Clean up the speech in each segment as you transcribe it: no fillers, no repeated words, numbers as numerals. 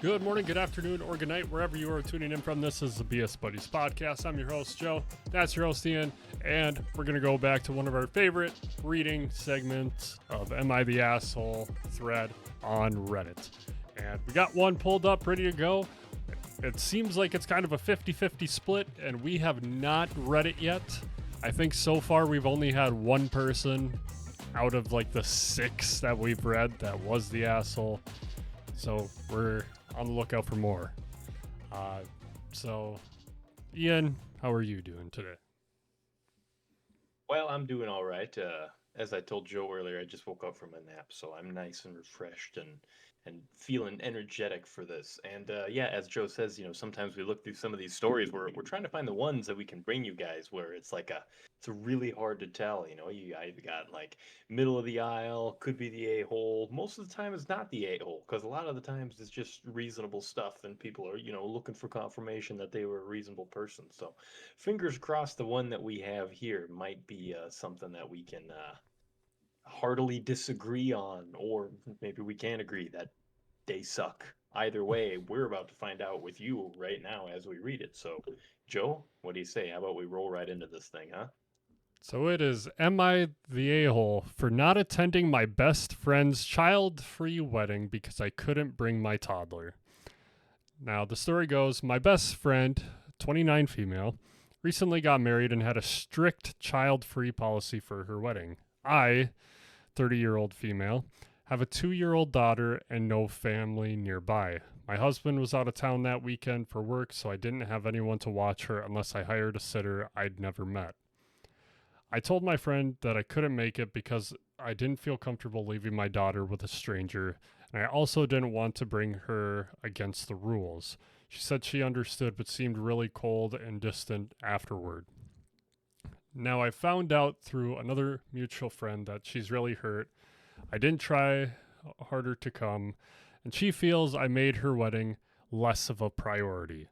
Good morning, good afternoon, or good night, wherever you are tuning in from. This is the BS Buddies podcast. I'm your host, Joe. That's your host, Ian. And we're going to go back to one of our favorite reading segments of Am I the Asshole thread on Reddit. And we got one pulled up, ready to go. It seems like it's kind of a 50-50 split, and we have not read it yet. I think so far we've only had one person out of like the 6 that we've read that was the asshole. So we're on the lookout for more. So, Ian, how are you doing today? Well, I'm doing all right. As I told Joe earlier, I just woke up from a nap, so I'm nice and refreshed and feeling energetic for this. And yeah, as Joe says, sometimes we look through some of these stories where we're trying to find the ones that we can bring you guys where it's really hard to tell. You either got like middle of the aisle, could be the a-hole. Most of the time, it's not the a-hole because a lot of the times it's just reasonable stuff, and people are looking for confirmation that they were a reasonable person. So fingers crossed, the one that we have here might be something that we can heartily disagree on, or maybe we can agree that they suck. Either way, we're about to find out with you right now as we read it. So, Joe, what do you say? How about we roll right into this thing, huh? So it is, am I the a-hole for not attending my best friend's child-free wedding because I couldn't bring my toddler? Now, the story goes, my best friend, 29 female, recently got married and had a strict child-free policy for her wedding. I, 30-year-old female, have a 2-year-old daughter and no family nearby. My husband was out of town that weekend for work, so I didn't have anyone to watch her unless I hired a sitter I'd never met. I told my friend that I couldn't make it because I didn't feel comfortable leaving my daughter with a stranger, and I also didn't want to bring her against the rules. She said she understood but seemed really cold and distant afterward. Now, I found out through another mutual friend that she's really hurt. I didn't try harder to come, and she feels I made her wedding less of a priority,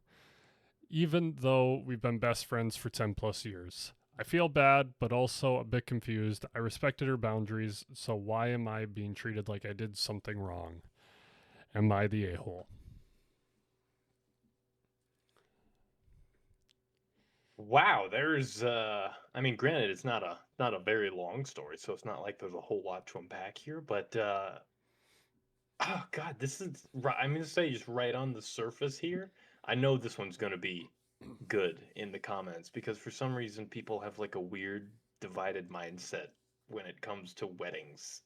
even though we've been best friends for 10 plus years. I feel bad, but also a bit confused. I respected her boundaries, so why am I being treated like I did something wrong? Am I the a-hole? Wow, there's I mean, granted it's not a very long story, so it's not like there's a whole lot to unpack here, but oh god, this is right. I'm gonna say just right on the surface here. I know this one's gonna be good in the comments because for some reason people have like a weird divided mindset when it comes to weddings.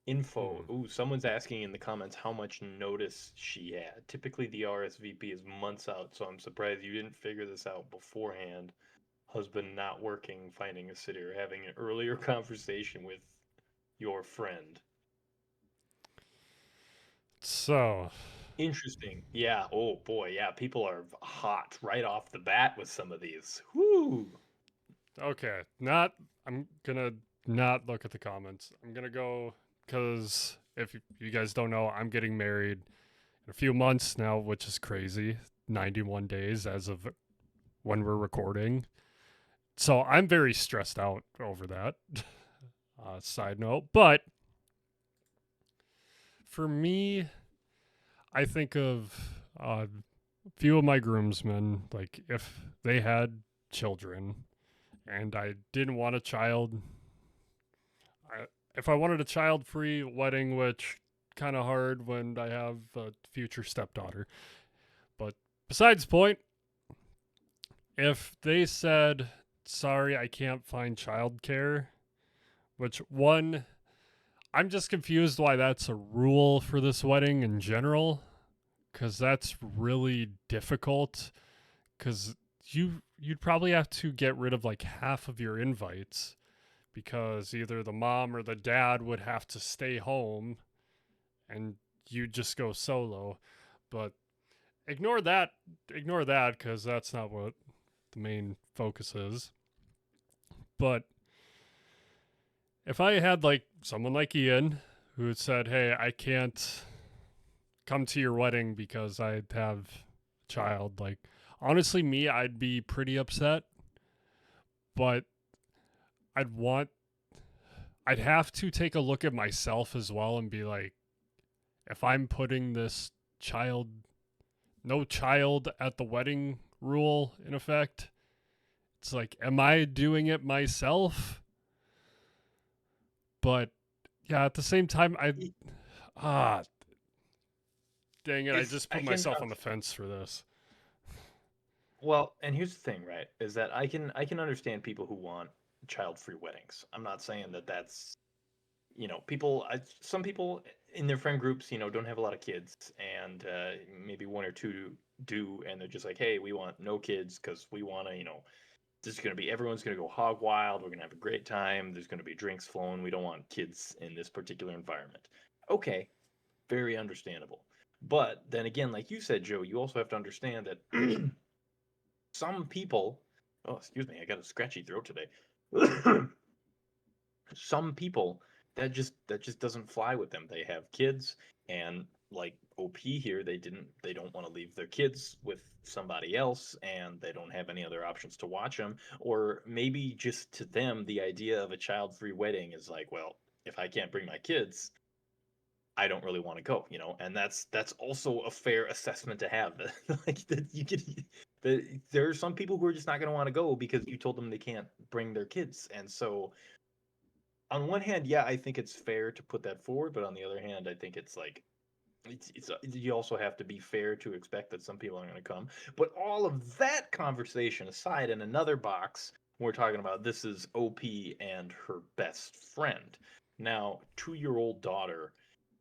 Info. Hmm. Ooh, someone's asking in the comments how much notice she had. Typically the RSVP is months out, so I'm surprised you didn't figure this out beforehand. Husband not working, finding a sitter, having an earlier conversation with your friend. So, Interesting. Yeah. Oh boy. Yeah. People are hot right off the bat with some of these. Whoo. okay, I'm gonna not look at the comments. I'm gonna go, because if you guys don't know, I'm getting married in a few months now, which is crazy. 91 days as of when we're recording. So I'm very stressed out over that. Side note. But for me, I think of a few of my groomsmen, like if they had children and I didn't want a child, if I wanted a child free wedding, which kind of hard when I have a future stepdaughter. But besides the point, if they said, sorry, I can't find childcare, which one, I'm just confused why that's a rule for this wedding in general, because that's really difficult. Because you'd probably have to get rid of like half of your invites because either the mom or the dad would have to stay home and you just go solo. But ignore that, because that's not what the main focus is. But if I had like someone like Ian who had said, "Hey, I can't come to your wedding because I have a child," like honestly, me, I'd be pretty upset. But I'd want, I'd have to take a look at myself as well and be like, if I'm putting this child, no child at the wedding rule in effect, it's like, am I doing it myself? But yeah, at the same time, Y- ah, dang it, I It's just I put can myself on the fence for this. Well, and here's the thing, right? Is that I can understand people who want child-free weddings. I'm not saying that that's some people in their friend groups, don't have a lot of kids, and maybe one or two do, and they're just like, hey, we want no kids because we want to, this is going to be everyone's going to go hog wild. We're going to have a great time. There's going to be drinks flowing. We don't want kids in this particular environment. Okay, very understandable. But then again, like you said, Joe, you also have to understand that some people, oh, excuse me, I got a scratchy throat today. Some people that just doesn't fly with them. They have kids, and like OP here, they don't want to leave their kids with somebody else, and they don't have any other options to watch them. Or maybe just to them, the idea of a child-free wedding is like, well, if I can't bring my kids, I don't really want to go, and that's also a fair assessment to have. Like that you could that there are some people who are just not going to want to go because you told them they can't bring their kids. And so on one hand, yeah, I think it's fair to put that forward, but on the other hand, I think it's like it's you also have to be fair to expect that some people aren't going to come. But all of that conversation aside, in another box, we're talking about this is OP and her best friend. Now, 2-year-old daughter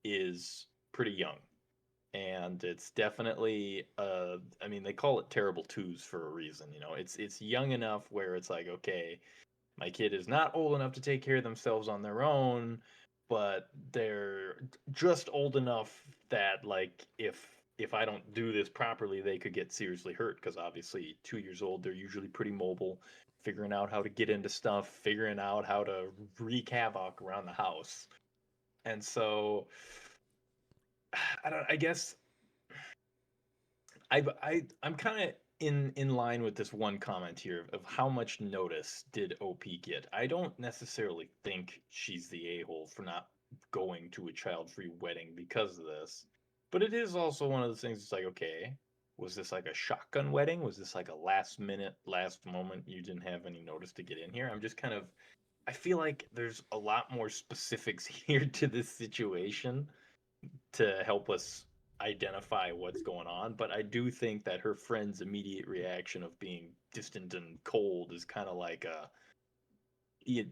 is pretty young, and it's definitely I mean, they call it terrible twos for a reason. It's young enough where it's like, okay, my kid is not old enough to take care of themselves on their own, but they're just old enough that, like, if I don't do this properly, they could get seriously hurt, because obviously 2 years old, they're usually pretty mobile, figuring out how to get into stuff, figuring out how to wreak havoc around the house. And so I guess I'm kind of in line with this one comment here of how much notice did OP get. I don't necessarily think she's the a-hole for not going to a child-free wedding because of this, but it is also one of those things. It's like, okay, was this like a shotgun wedding? Was this like a last minute, last moment, you didn't have any notice to get in here? I feel like there's a lot more specifics here to this situation to help us identify what's going on. But I do think that her friend's immediate reaction of being distant and cold is kind of like yeah,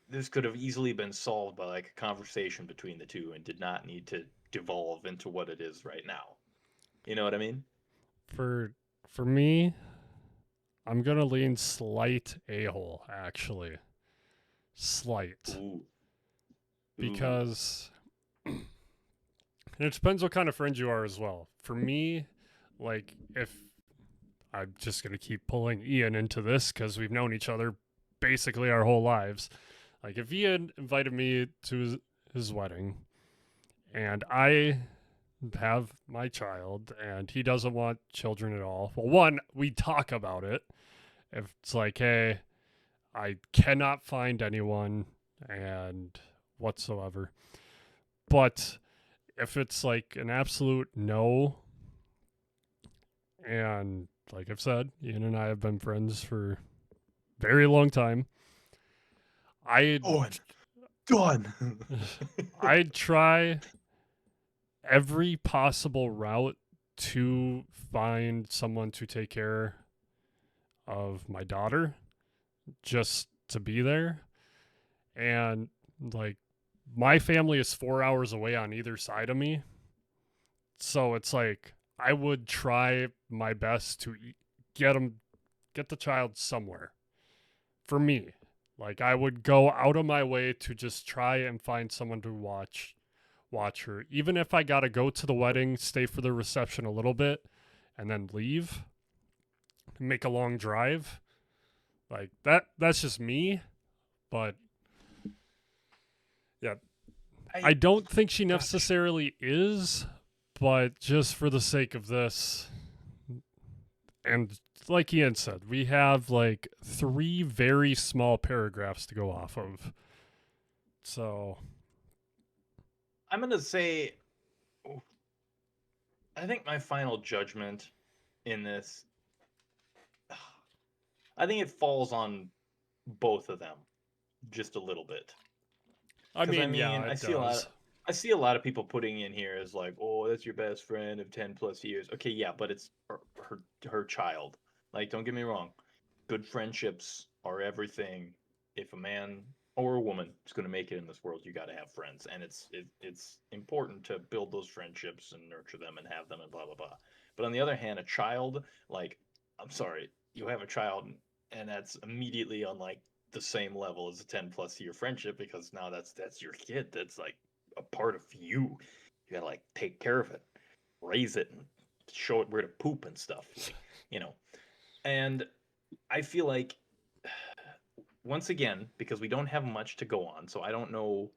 this could have easily been solved by like a conversation between the two and did not need to devolve into what it is right now. You know what I mean? For for me, I'm gonna lean slight a hole actually, slight, Ooh, ooh, because and it depends what kind of friend you are as well. For me, like if I'm just gonna keep pulling Ian into this because we've known each other basically our whole lives. Like if Ian invited me to his wedding and I have my child and he doesn't want children at all. Well, one, we talk about it. If it's like, hey, I cannot find anyone and whatsoever. But if it's like an absolute no, and like I've said, Ian and I have been friends for a very long time. I'd oh, and done. I'd try every possible route to find someone to take care of my daughter just to be there. And like my family is 4 hours away on either side of me. So it's like I would try my best to get the child somewhere for me. Like I would go out of my way to just try and find someone to watch her. Even if I got to go to the wedding, stay for the reception a little bit and then leave, make a long drive. Like that's just me, but yeah, I I don't think she gosh. necessarily is, but just for the sake of this, and like Ian said, we have like 3 very small paragraphs to go off of. So, I'm gonna say I think my final judgment in this, I think it falls on both of them just a little bit. I Because I mean, yeah, mean, it does. I see a lot of people putting in here as like, oh, that's your best friend of 10 plus years. Okay, yeah, but it's her child. Like, don't get me wrong, good friendships are everything. If a man or a woman is going to make it in this world, you got to have friends, and it's important to build those friendships and nurture them and have them and blah blah blah. But on the other hand, a child, like, I'm sorry, you have a child, and that's immediately on like the same level as a 10 plus year friendship, because now that's your kid. That's like a part of you. You gotta like take care of it, raise it, and show it where to poop and stuff. Like, you know. And I feel like, once again, because we don't have much to go on, so I don't know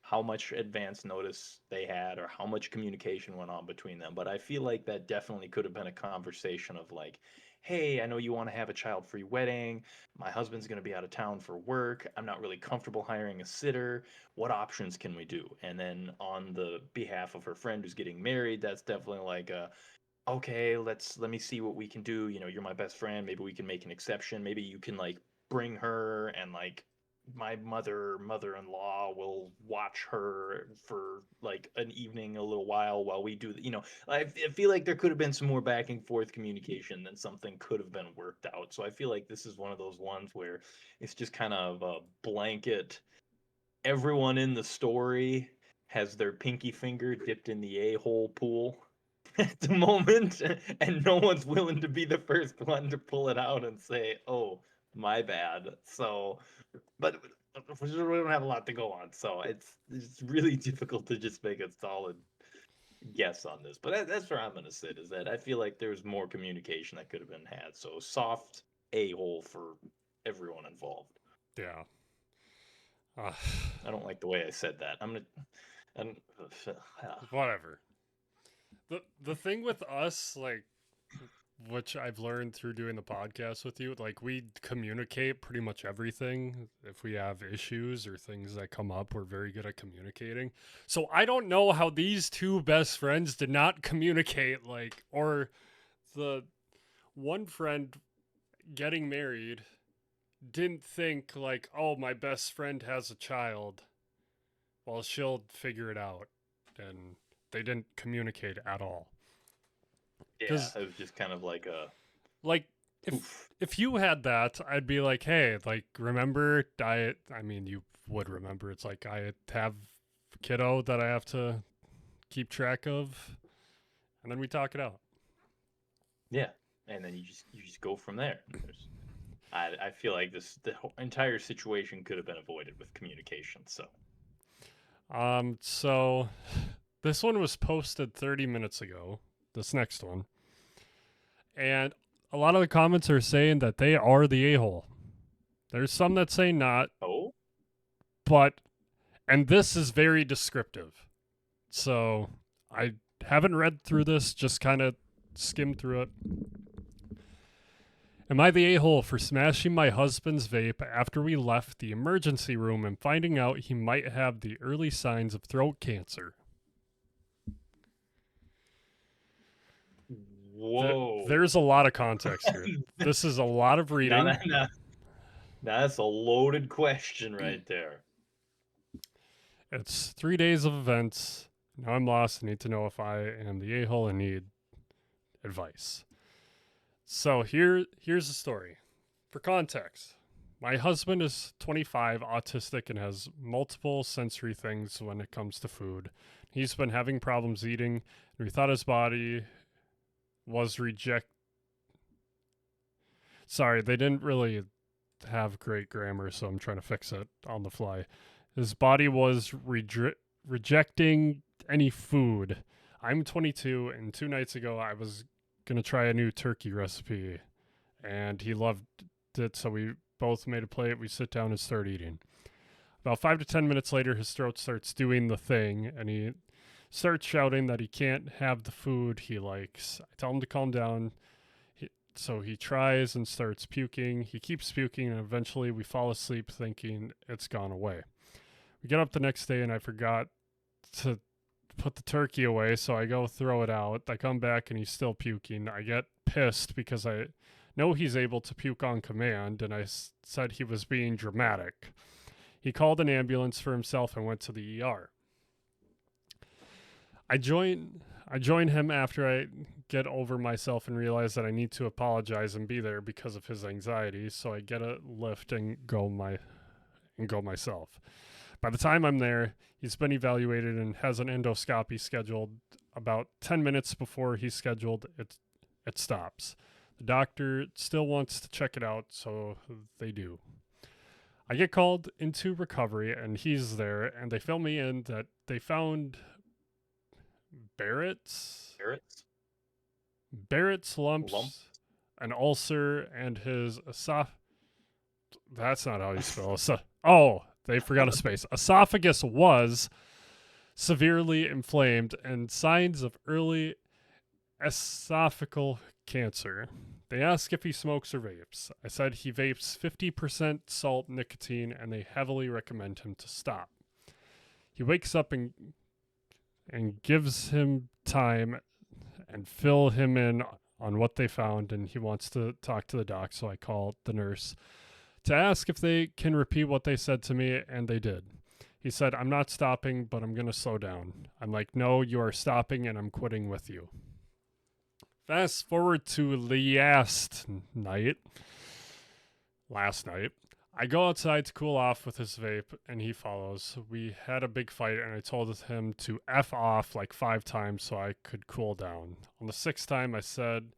how much advance notice they had or how much communication went on between them. But I feel like that definitely could have been a conversation of like, hey, I know you want to have a child free wedding. My husband's going to be out of town for work. I'm not really comfortable hiring a sitter. What options can we do? And then on the behalf of her friend who's getting married, that's definitely like a, okay, let me see what we can do. You know, you're my best friend. Maybe we can make an exception. Maybe you can like bring her, and like my mother-in-law will watch her for like an evening, a little while we do I feel like there could have been some more back and forth communication, than something could have been worked out. So I feel like this is one of those ones where it's just kind of a blanket. Everyone in the story has their pinky finger dipped in the a-hole pool at the moment, and no one's willing to be the first one to pull it out and say, "Oh, my bad." So, but we don't have a lot to go on, so it's really difficult to just make a solid guess on this. But that's where I'm going to sit. Is that I feel like there's more communication that could have been had. So soft a-hole for everyone involved. Yeah. Uh, I don't like the way I said that. I'm whatever. The thing with us, like, which I've learned through doing the podcast with you, like, we communicate pretty much everything. If we have issues or things that come up, we're very good at communicating. So I don't know how these two best friends did not communicate, like, or the one friend getting married didn't think like, oh, my best friend has a child, well, she'll figure it out. And they didn't communicate at all. Yeah, Because, it was just kind of like a like, if poof. if you had that, I'd be like, hey, like, remember diet? I mean, you would remember. It's like I have a kiddo that I have to keep track of, and then we talk it out. Yeah, and then you just go from there. I feel like the whole entire situation could have been avoided with communication. So So this one was posted 30 minutes ago. This next one, and a lot of the comments are saying that they are the a-hole. There's some that say not, oh, but and this is very descriptive. So I haven't read through this, just kind of skimmed through it. Am I the a-hole for smashing my husband's vape after we left the emergency room and finding out he might have the early signs of throat cancer? whoa! There's a lot of context here. This is a lot of now reading. that now, that's a loaded question right there. It's 3 days of events. Now I'm lost. I need to know if I am the a-hole and need advice. So here's the story. For context, my husband is 25, autistic, and has multiple sensory things when it comes to food. He's been having problems eating, and we thought his body was reject. Sorry, they didn't really have great grammar, so I'm trying to fix it on the fly. His body was rejecting any food. I'm 22, and 2 nights ago I was gonna try a new turkey recipe, and he loved it, so we both made a plate. We sit down and start eating. About 5 to 10 minutes later, his throat starts doing the thing, and he starts shouting that he can't have the food he likes. I tell him to calm down. So he tries and starts puking. He keeps puking, and eventually we fall asleep thinking it's gone away. We get up the next day, and I forgot to put the turkey away, so I go throw it out. I come back and he's still puking. I get pissed because I know he's able to puke on command, and said he was being dramatic. He called an ambulance for himself and went to the ER. I join him after I get over myself and realize that I need to apologize and be there because of his anxiety. So I get a lift and go myself. By the time I'm there, he's been evaluated and has an endoscopy scheduled. About 10 minutes before he's scheduled, it stops. The doctor still wants to check it out, so they do. I get called into recovery, and he's there, and they fill me in that they found Barrett's Carrots? Barrett's Lump? lumps, an ulcer, and his That's not how you spell it. Oh, they forgot a space. Esophagus was severely inflamed and signs of early esophageal cancer. They ask if he smokes or vapes. I said he vapes 50% salt nicotine and they heavily recommend him to stop. He wakes up and gives him time and fill him in on what they found, and he wants to talk to the doc, so I call the nurse to ask if they can repeat what they said to me, and they did. He said, "I'm not stopping, but I'm going to slow down." I'm like, "No, you are stopping, and I'm quitting with you." Fast forward to last night. I go outside to cool off with his vape, and he follows. We had a big fight, and I told him to F off like 5 times so I could cool down. On the sixth time I said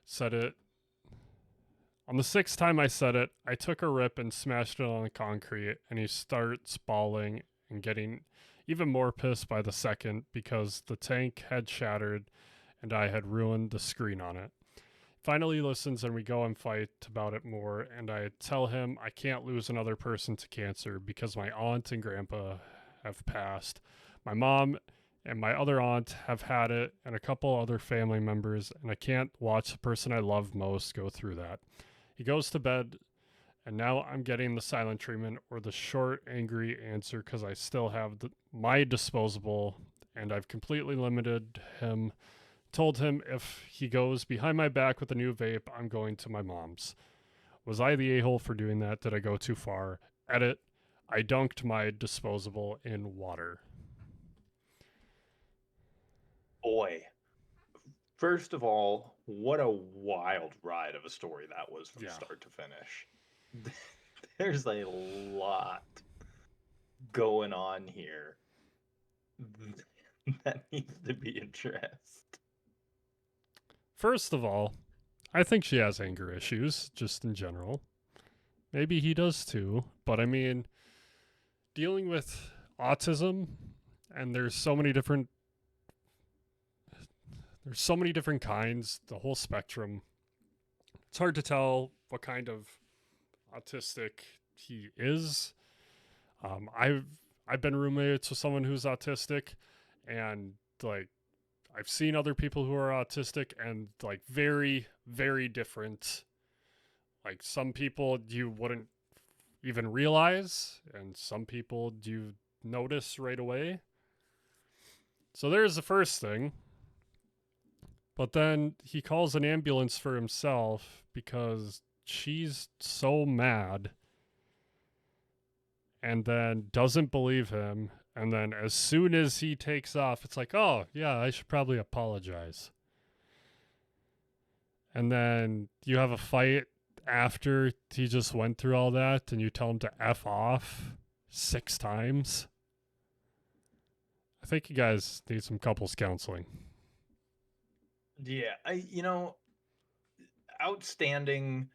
it, I took a rip and smashed it on the concrete, and he starts bawling and getting even more pissed by the second because the tank had shattered and I had ruined the screen on it. Finally listens and we go and fight about it more, and I tell him I can't lose another person to cancer because my aunt and grandpa have passed. My mom and my other aunt have had it, and a couple other family members, and I can't watch the person I love most go through that. He goes to bed, and now I'm getting the silent treatment or the short, angry answer because I still have my disposable, and I've completely limited him. Told him if he goes behind my back with a new vape, I'm going to my mom's. Was I the a-hole for doing that? Did I go too far? Edit. I dunked my disposable in water. Boy. First of all, what a wild ride of a story that was from Yeah. start to finish. There's a lot going on here that needs to be addressed. First of all, I think she has anger issues, just in general. Maybe he does too, but I mean, dealing with autism, and there's so many different kinds, the whole spectrum. It's hard to tell what kind of autistic he is. I've been roommates with someone who's autistic, and like I've seen other people who are autistic, and like very very different. Like some people you wouldn't even realize, and some people you notice right away. So there's the first thing. But then he calls an ambulance for himself because she's so mad, and then doesn't believe him. And then as soon as he takes off, it's like, oh, yeah, I should probably apologize. And then you have a fight after he just went through all that, and you tell him to F off 6 times. I think you guys need some couples counseling. Yeah, outstanding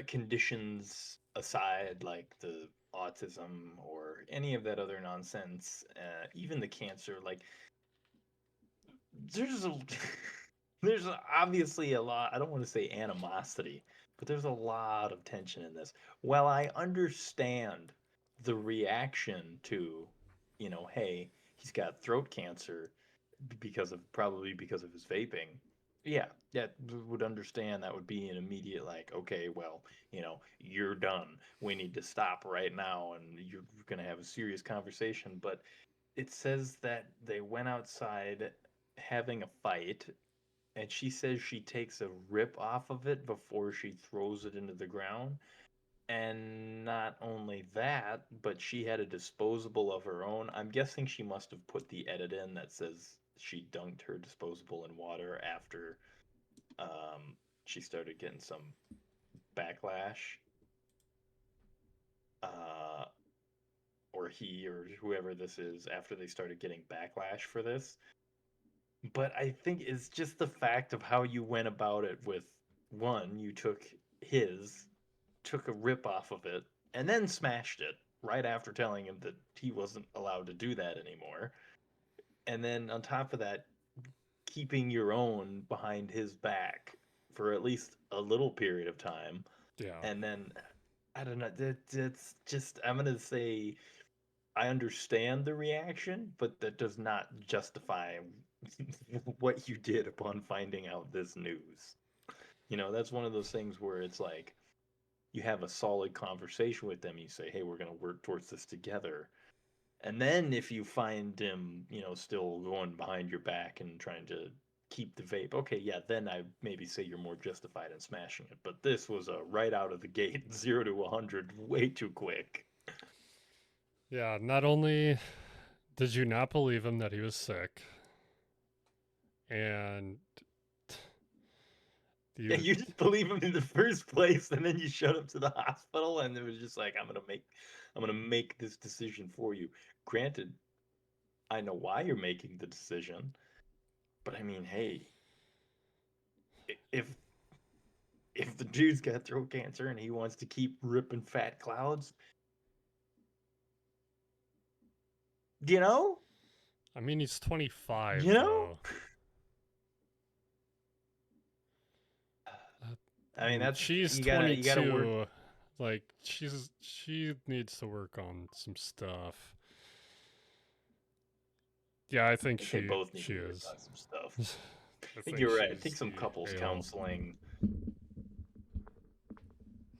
conditions aside, like the autism or any of that other nonsense, even the cancer, like there's a there's obviously a lot. I don't want to say animosity, but there's a lot of tension in this. While I understand the reaction to, hey, he's got throat cancer probably because of his vaping. Yeah, yeah, would understand that would be an immediate like, okay, well, you're done. We need to stop right now, and you're gonna have a serious conversation. But it says that they went outside having a fight, and she says she takes a rip off of it before she throws it into the ground. And not only that, but she had a disposable of her own. I'm guessing she must have put the edit in that says she dunked her disposable in water after she started getting some backlash. Uh, or he or whoever this is after they started getting backlash for this. But I think it's just the fact of how you went about it with one, you took a rip off of it, and then smashed it right after telling him that he wasn't allowed to do that anymore. And then on top of that, keeping your own behind his back for at least a little period of time. Yeah. And then, I don't know, it's just, I'm going to say, I understand the reaction, but that does not justify what you did upon finding out this news. That's one of those things where it's like, you have a solid conversation with them. You say, "Hey, we're going to work towards this together." And then if you find him, still going behind your back and trying to keep the vape, okay, yeah, then I maybe say you're more justified in smashing it. But this was a right out of the gate, 0 to 100, way too quick. Yeah, not only did you not believe him that he was sick, and Yeah, you, you just believe him in the first place, and then you showed up to the hospital, and it was just like, I'm gonna make this decision for you. Granted, I know why you're making the decision, but I mean, hey, if the dude's got throat cancer and he wants to keep ripping fat clouds, you know, I mean, he's 25 you know. though. Uh, I mean, and that's she's you gotta work. 22. Like she needs to work on some stuff. Yeah, I I think think they both need she to work is. on some stuff. I I think think you're right. I think she's the a hole.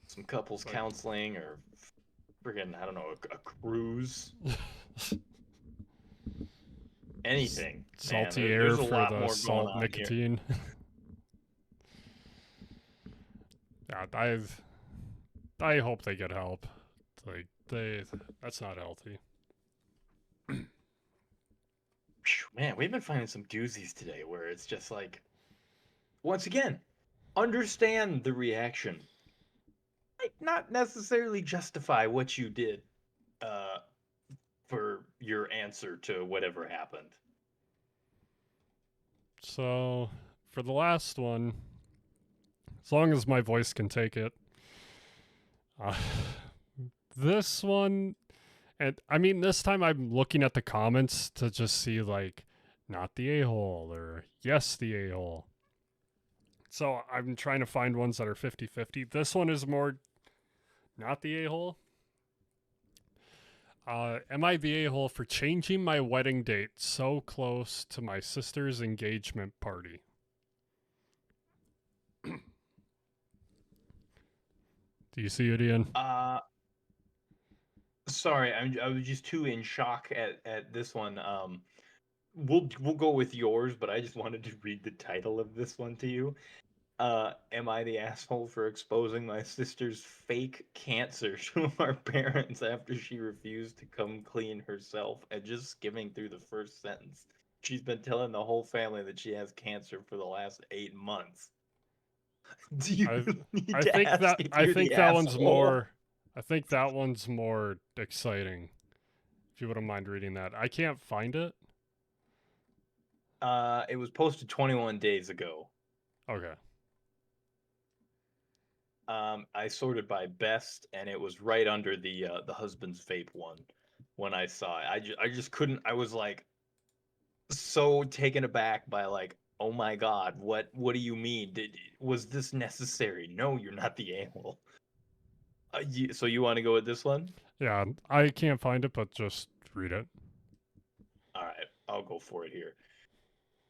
some couples Like counseling, or friggin' I don't know, a cruise, anything. Man, salty air there's a for lot the more going salt on here. nicotine. Yeah, I hope they get help. Like that's not healthy. Man, we've been finding some doozies today where it's just like, once again, understand the reaction. Like, not necessarily justify what you did uh, for your answer to whatever happened. So for the last one, as long as my voice can take it, uh, this one, and I mean this time I'm looking at the comments to just see like not the a hole or yes the a hole. So I'm trying to find ones that are 50-50. This one is more not the a hole. Am I the a hole for changing my wedding date so close to my sister's engagement party? Do you see it, Ian? Uh, Sorry, I was just too in shock at this one. We'll go with yours, but I just wanted to read the title of this one to you. Am I the asshole for exposing my sister's fake cancer to our parents after she refused to come clean herself? And just skimming through the first sentence, she's been telling the whole family that she has cancer for the last 8 months. Do you I really need to ask if I you're the think that one's asshole? more I think that one's more exciting. If you wouldn't mind reading that. I can't find it. It was posted 21 days ago. Okay. I sorted by best, and it was right under the husband's vape one when I saw it. I just couldn't. I was like so taken aback by like, oh my god, what do you mean? Was this necessary? No, you're not the animal. So you want to go with this one? Yeah, I can't find it, but just read it. All right, I'll go for it here.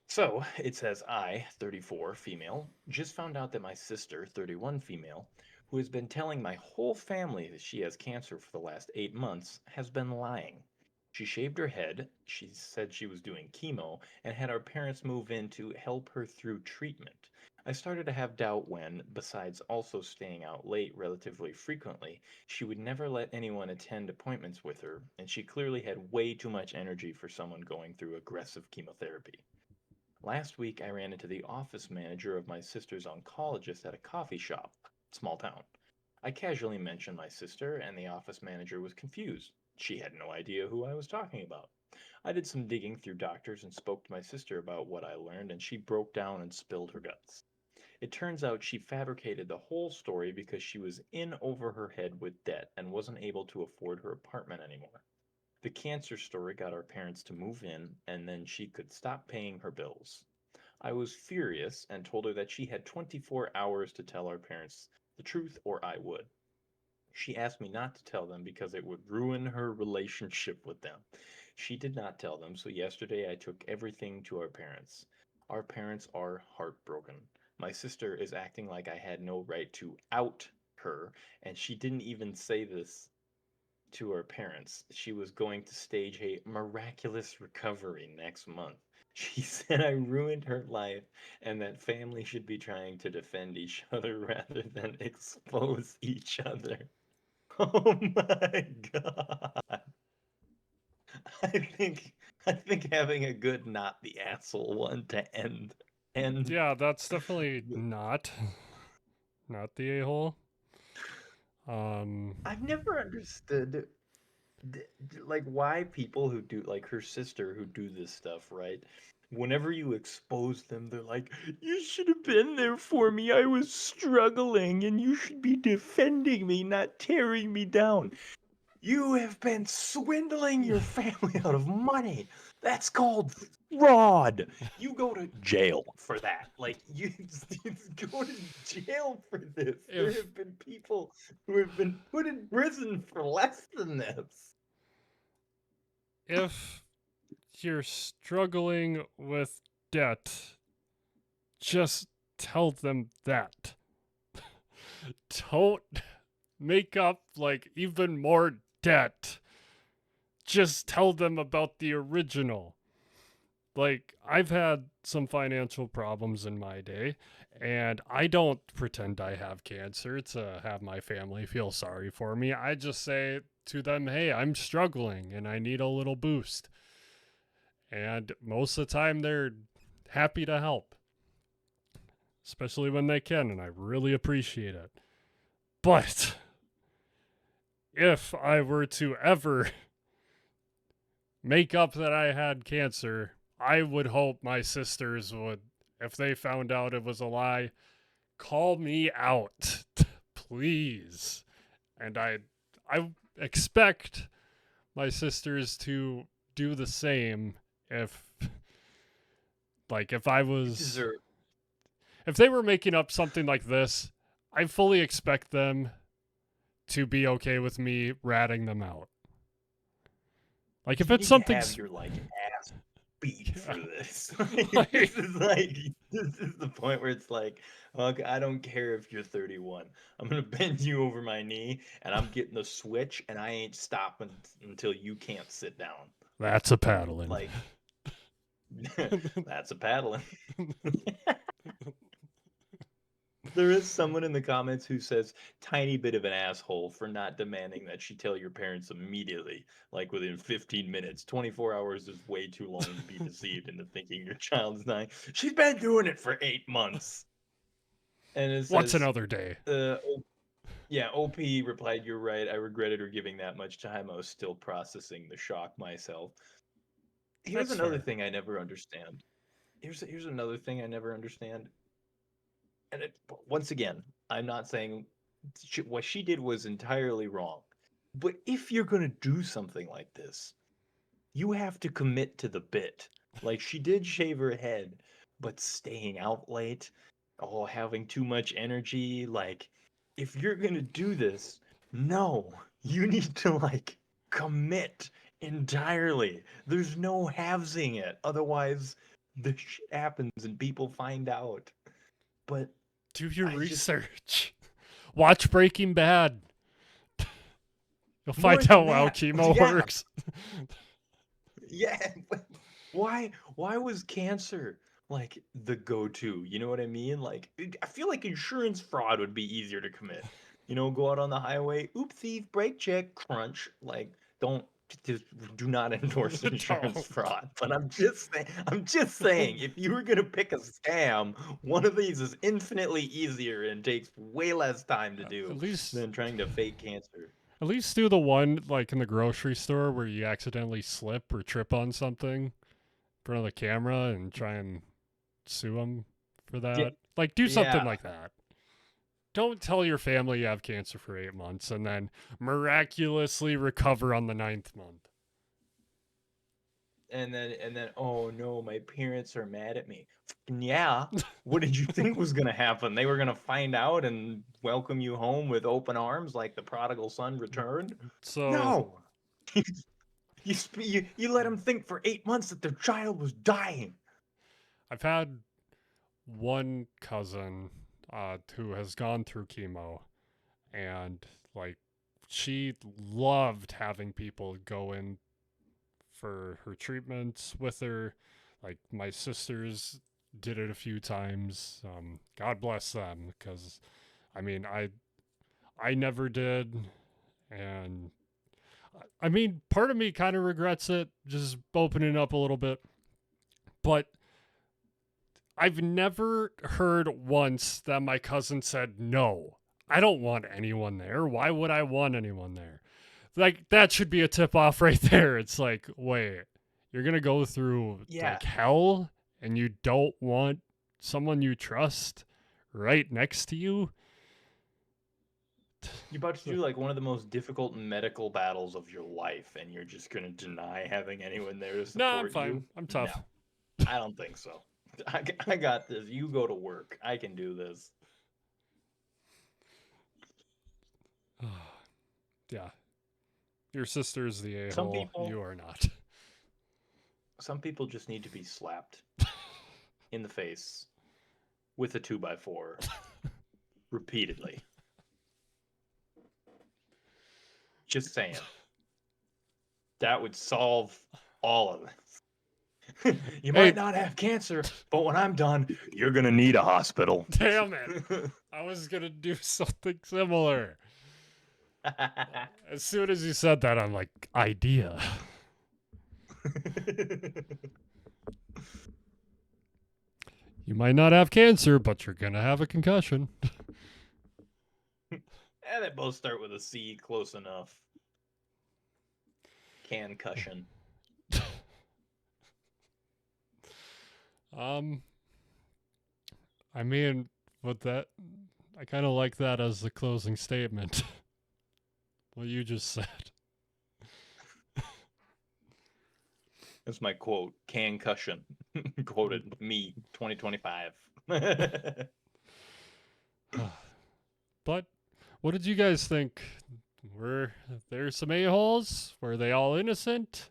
So it says, I, 34, female, just found out that my sister, 31, female, who has been telling my whole family that she has cancer for the last 8 months, has been lying. She shaved her head, she said she was doing chemo, and had our parents move in to help her through treatment. I started to have doubt when, besides also staying out late relatively frequently, she would never let anyone attend appointments with her, and she clearly had way too much energy for someone going through aggressive chemotherapy. Last week, I ran into the office manager of my sister's oncologist at a coffee shop, small town. I casually mentioned my sister, and the office manager was confused. She had no idea who I was talking about. I did some digging through doctors and spoke to my sister about what I learned, and she broke down and spilled her guts. It turns out she fabricated the whole story because she was in over her head with debt and wasn't able to afford her apartment anymore. The cancer story got our parents to move in, and then she could stop paying her bills. I was furious and told her that she had 24 hours to tell our parents the truth or I would. She asked me not to tell them because it would ruin her relationship with them. She did not tell them, so yesterday I took everything to our parents. Our parents are heartbroken. My sister is acting like I had no right to out her, and she didn't even say this to her parents. She was going to stage a miraculous recovery next month. She said I ruined her life and that family should be trying to defend each other rather than expose each other. Oh my god. I think I think having a good not the asshole one to end Yeah, that's definitely not the a-hole. Um, I've never understood like why people who do like her sister who do this stuff, right? Whenever you expose them, they're like, "You should have been there for me. I was struggling, and you should be defending me, not tearing me down." You have been swindling your family out of money. That's called fraud. You go to jail for that. Like you go to jail for this. There if have been people who have been put in prison for less than this. if you're struggling with debt, just tell them that. Don't make up like even more debt. Just tell them about the original. Like, I've had some financial problems in my day, and I don't pretend I have cancer to have my family feel sorry for me. I just say to them, hey, I'm struggling and I need a little boost. And most of the time, they're happy to help, especially when they can, and I really appreciate it. But if I were to ever make up that I had cancer, I would hope my sisters would, if they found out it was a lie, call me out, please. And I expect my sisters to do the same if if I You was deserve. if they were making up something like this, I fully expect them to be okay with me ratting them out. Like if You it's need to have something's your like ass beat for yeah, this. Like, like, this is the point where it's like, okay, I don't care if you're 31. I'm gonna bend you over my knee, and I'm getting the switch, and I ain't stopping until you can't sit down. that's a paddling. Like, that's a paddling. There is someone in the comments who says, tiny bit of an asshole for not demanding that she tell your parents immediately, like within 15 minutes. 24 hours is way too long to be deceived into thinking your child's dying. She's been doing it for 8 months. And it What's says, another day? yeah, OP replied, "You're right. I regretted her giving that much time. I was still processing the shock myself." Here's That's another fair. thing I never understand. Here's another thing I never understand. And once again, I'm not saying what she did was entirely wrong. But if you're going to do something like this, you have to commit to the bit. Like she did shave her head, but staying out late, oh, having too much energy, like if you're going to do this, no, you need to like commit entirely. There's no halvesing it. Otherwise, the shit happens and people find out. But Do your I just research. Watch Breaking Bad. You'll more find than out how that, chemo yeah, works. Yeah. Why was cancer like the go-to? You know what I mean? Like I feel like insurance fraud would be easier to commit. You know, go out on the highway, oopsie, brake check, crunch. Like don't just do not endorse insurance Don't. fraud. But I'm just saying, if you were gonna pick a scam, one of these is infinitely easier and takes way less time to At do least than trying to fake cancer. At least do the one like in the grocery store where you accidentally slip or trip on something in front of the camera and try and sue them for Yeah, that. Like, do something yeah. like that. Don't tell your family you have cancer for 8 months and then miraculously recover on the ninth month. And then oh no, my parents are mad at me. Fucking yeah. What did you think was gonna happen? They were gonna find out and welcome you home with open arms like the prodigal son returned? So No. You let them think for 8 months that their child was dying. I've had one cousin who has gone through chemo, and like she loved having people go in for her treatments with her. Like my sisters did it a few times. God bless them, because I mean, I never did, and I mean, part of me kind of regrets it, just opening up a little bit, but I've never heard once that my cousin said no. I don't want anyone there. Why would I want anyone there? Like that should be a tip off right there. It's like, wait, you're gonna go through Yeah. like hell and you don't want someone you trust right next to you? You're about to do like one of the most difficult medical battles of your life, and you're just gonna deny having anyone there to No, I'm support fine. you? I'm No, tough. I don't think so. I got this. You go to work. I can do this. Yeah. Your sister's the a Some hole. people You are not. some people just need to be slapped in the face with a 2x4 repeatedly. Just saying. That would solve all of this. You Hey, might not have cancer, but when I'm done, you're gonna need a hospital. damn it. I was going to do something similar. As soon as you said that, I'm like, idea. You might not have cancer, but you're going to have a concussion. And they both start with a C, close enough. Concussion. um, I mean, with that, I kind of like that as the closing statement. What you just said. That's my quote. Concussion. Quoted me, 2025. But what did you guys think? Were there some a-holes? Were they all innocent?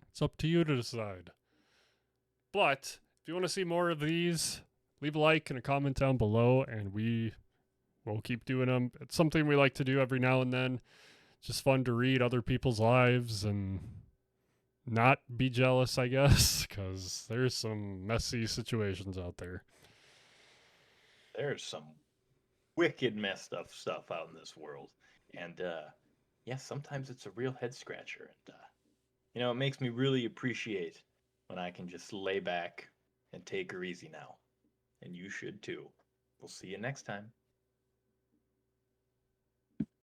It's up to you to decide. But if you want to see more of these, leave a like and a comment down below, and we will keep doing them. It's something we like to do every now and then. It's just fun to read other people's lives and not be jealous, I guess, because there's some messy situations out there. There's some wicked messed up stuff out in this world. And yeah, sometimes it's a real head scratcher. And it makes me really appreciate when I can just lay back and take her easy now. And you should too. We'll see you next time.